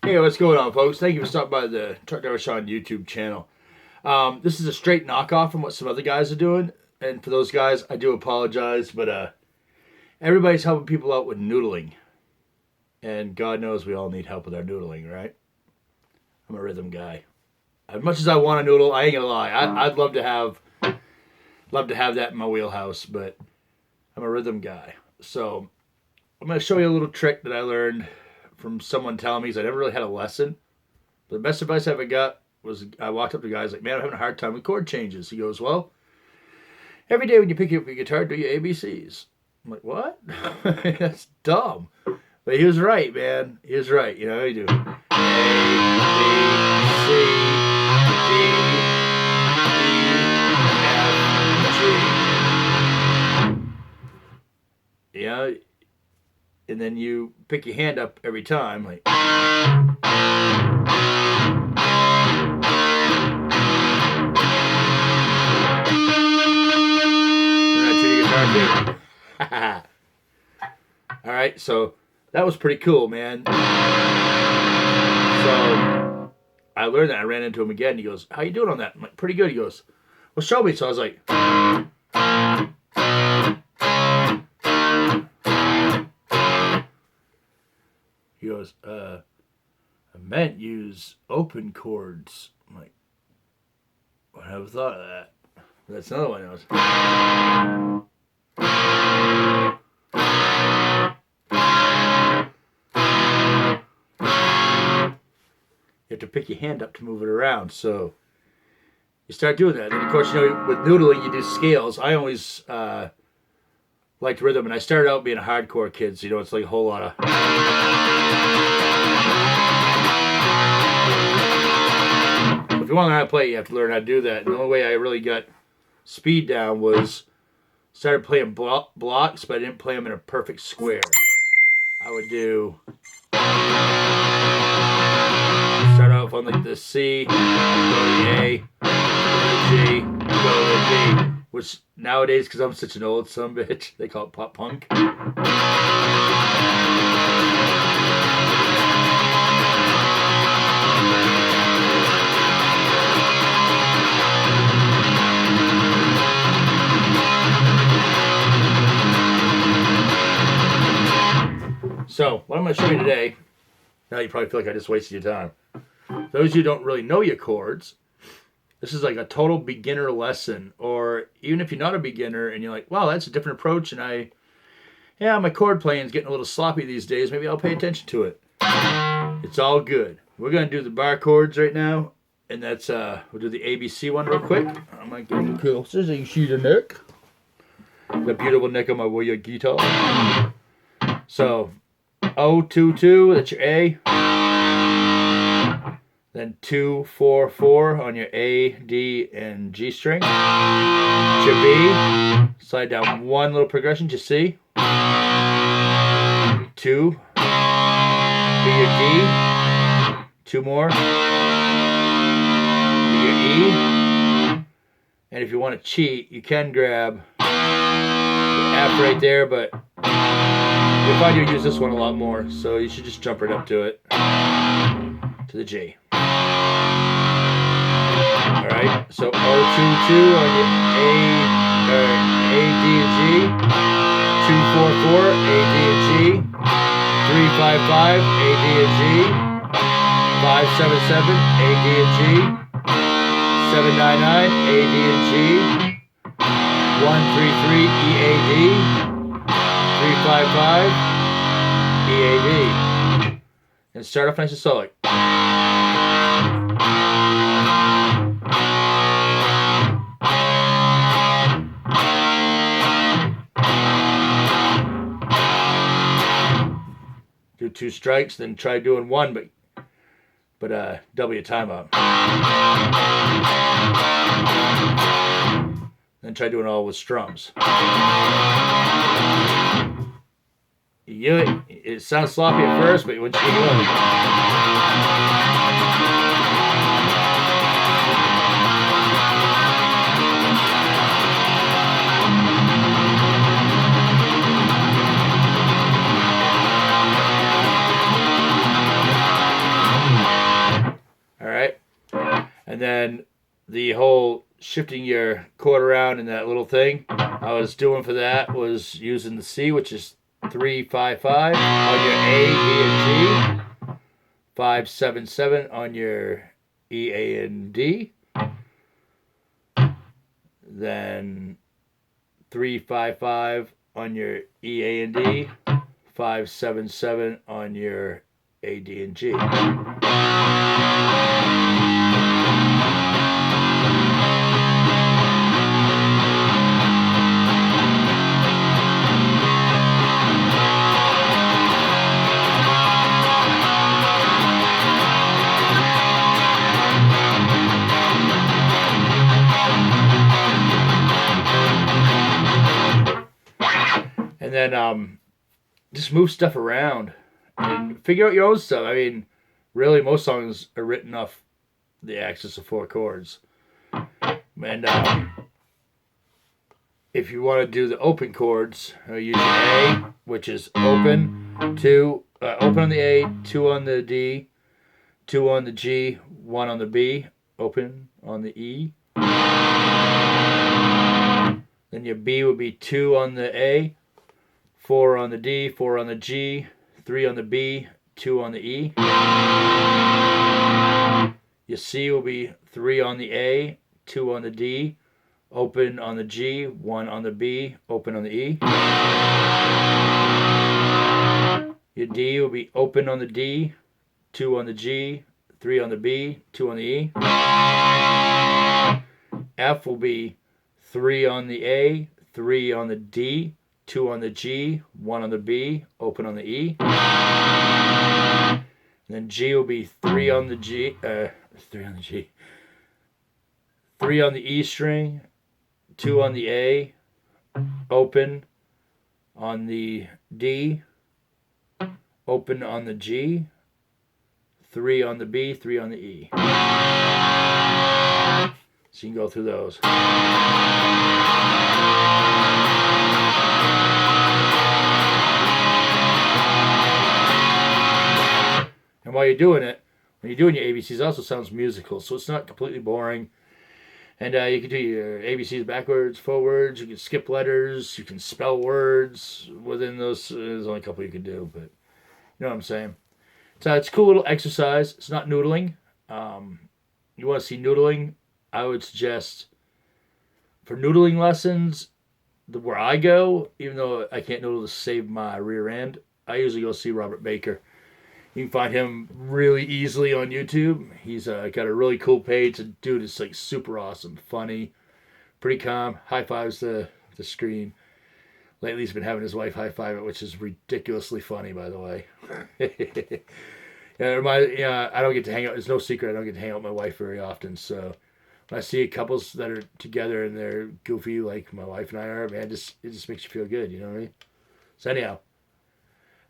Hey, what's going on, folks? Thank you for stopping by the Truck Driver Sean YouTube channel. This is a straight knockoff from what some other guys are doing. And for those guys, I do apologize, but everybody's helping people out with noodling. And God knows we all need help with our noodling, right? I'm a rhythm guy. As much as I want to noodle, I ain't gonna lie. I'd love to have that in my wheelhouse, but I'm a rhythm guy. So I'm gonna show you a little trick that I learned from someone telling me, because I never really had a lesson. But the best advice I ever got was I walked up to guys like, man, I'm having a hard time with chord changes. He goes, well, every day when you pick up your guitar, do your ABCs. I'm like, what? That's dumb. But he was right, man. He was right. You know, you do A, B, C, D, E, F, G. Yeah. And then you pick your hand up every time, like. All right, so that was pretty cool, man. So I learned that. I ran into him again. He goes, how you doing on that? I'm like, pretty good. He goes, well, show me. So I was like, he goes, I meant use open chords. I'm like, I never thought of that. That's another one. You have to pick your hand up to move it around. So you start doing that. And of course, you know, with noodling, you do scales. I always liked rhythm, and I started out being a hardcore kid, so you know, it's like a whole lot of. If you want to learn how to play, you have to learn how to do that. And the only way I really got speed down was started playing blocks, but I didn't play them in a perfect square. I would do start off on like the C, go to the A, go to the G, go to the D, which nowadays, because I'm such an old sumbitch, they call it pop punk. So, what I'm going to show you today, now you probably feel like I just wasted your time. Those of you who don't really know your chords, this is like a total beginner lesson. Or even if you're not a beginner and you're like, wow, that's a different approach, and my chord playing is getting a little sloppy these days, maybe I'll pay attention to it. It's all good. We're going to do the bar chords right now, and that's, we'll do the ABC one real quick. I might get a closer so you can see the neck. The beautiful neck of my warrior guitar. So, O2-2, that's your A. Then 2-4-4 on your A, D, and G string. It's your B. Slide down one little progression to C. 2. Do your D. 2 more. Do your E. And if you want to cheat, you can grab the F right there, but you'll find you use this one a lot more, so you should just jump right up to it. To the G. Alright, so O2-2 on your A, D, and G. 2-4-4, A, D, and G. 3-5-5, A, D, and G. 5-7-7, A, D, and G. 7-9-9, A, D, and G. 1-3-3, E, A, D. 3-5-5, E, A, D. And start off nice and slow. Do 2 strikes, then try doing 1, but double your time up. Then try doing all with strums. It sounds sloppy at first, but once you get going. And then the whole shifting your chord around in that little thing I was doing for that was using the C, which is 3-5-5 on your A, D, and G. 5-7-7 on your E, A, and D. Then 3-5-5 on your E, A, and D. 5-7-7 on your A, D, and G. And then just move stuff around and figure out your own stuff. I mean, really, most songs are written off the axis of 4 chords. And if you want to do the open chords, use your A, which is open, 2, open on the A, 2 on the D, 2 on the G, 1 on the B, open on the E. Then your B would be 2 on the A, 4 on the D, 4 on the G, 3 on the B, 2 on the E. Your C will be 3 on the A, 2 on the D, open on the G, 1 on the B, open on the E. Your D will be open on the D, 2 on the G, 3 on the B, 2 on the E. F will be 3 on the A, 3 on the D, 2 on the G, 1 on the B, open on the E. And then G will be 3 on the G, 3 on the G, 3 on the E string, 2 on the A, open on the D, open on the G, 3 on the B, 3 on the E. So you can go through those. And while you're doing it, when you're doing your ABCs, it also sounds musical, so it's not completely boring. And you can do your ABCs backwards, forwards. You can skip letters. You can spell words within those. There's only a couple you can do, but you know what I'm saying. So it's a cool little exercise. It's not noodling. You want to see noodling? I would suggest for noodling lessons, where I go, even though I can't noodle to save my rear end, I usually go see Robert Baker. You can find him really easily on YouTube. He's got a really cool page. The dude is like super awesome, funny, pretty calm. High fives the screen. Lately, he's been having his wife high five it, which is ridiculously funny, by the way. I don't get to hang out. It's no secret I don't get to hang out with my wife very often. So when I see couples that are together and they're goofy like my wife and I are, man, it just makes you feel good. You know what I mean? So anyhow.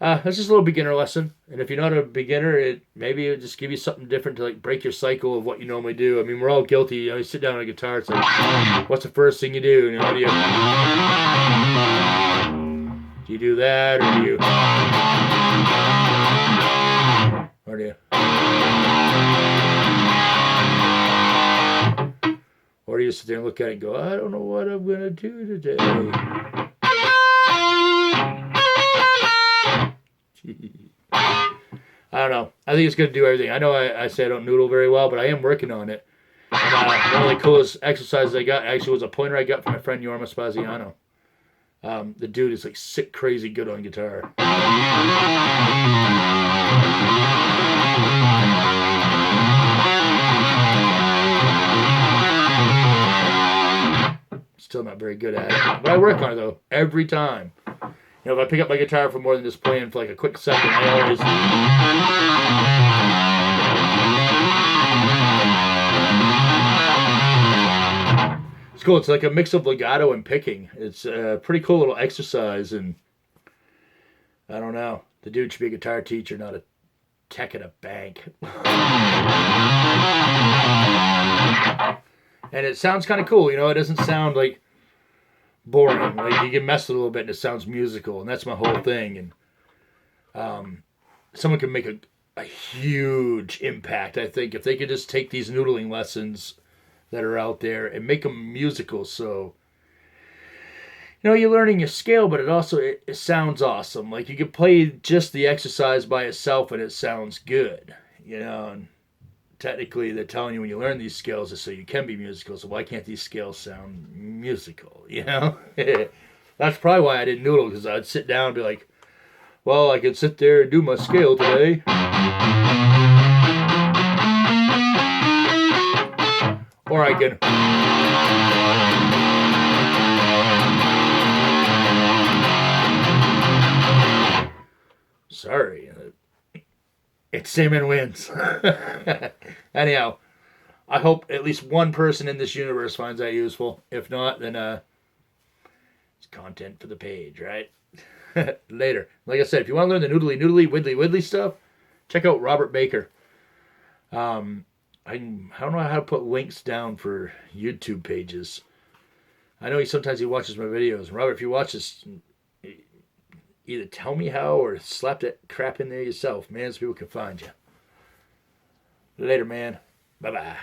That's just a little beginner lesson, and if you're not a beginner, maybe it'll just give you something different to like break your cycle of what you normally do. I mean, we're all guilty. You sit down on a guitar, it's like, what's the first thing you do? Do you do that, or do you sit there and look at it and go, I don't know what I'm gonna do today. I don't know. I think it's good to do everything. I know I say I don't noodle very well, but I am working on it. And one of the coolest exercises I got actually was a pointer I got from my friend Yorma Spaziano. The dude is like sick, crazy good on guitar. Still not very good at it. But I work on it though, every time. If I pick up my guitar for more than just playing for like a quick second, I always... It's cool. It's like a mix of legato and picking. It's a pretty cool little exercise, and I don't know. The dude should be a guitar teacher, not a tech at a bank. And it sounds kind of cool, it doesn't sound like boring. Like you can mess with it a little bit and it sounds musical, and that's my whole thing. And someone can make a huge impact, I think, if they could just take these noodling lessons that are out there and make them musical. So, you're learning your scale, but it sounds awesome. Like you could play just the exercise by itself and it sounds good. And technically they're telling you when you learn these scales is so you can be musical. So why can't these scales sound musical? That's probably why I didn't noodle, because I'd sit down and be like, well, I could sit there and do my scale today. Or I can. Sorry. It's Simon wins. Anyhow, I hope at least one person in this universe finds that useful. If not, then it's content for the page, right? Later. Like I said, if you want to learn the noodly, widdly stuff, check out Robert Baker. I don't know how to put links down for YouTube pages. I know sometimes he watches my videos. Robert, if you watch this, either tell me how or slap that crap in there yourself, man, so people can find you. Later, man. Bye-bye.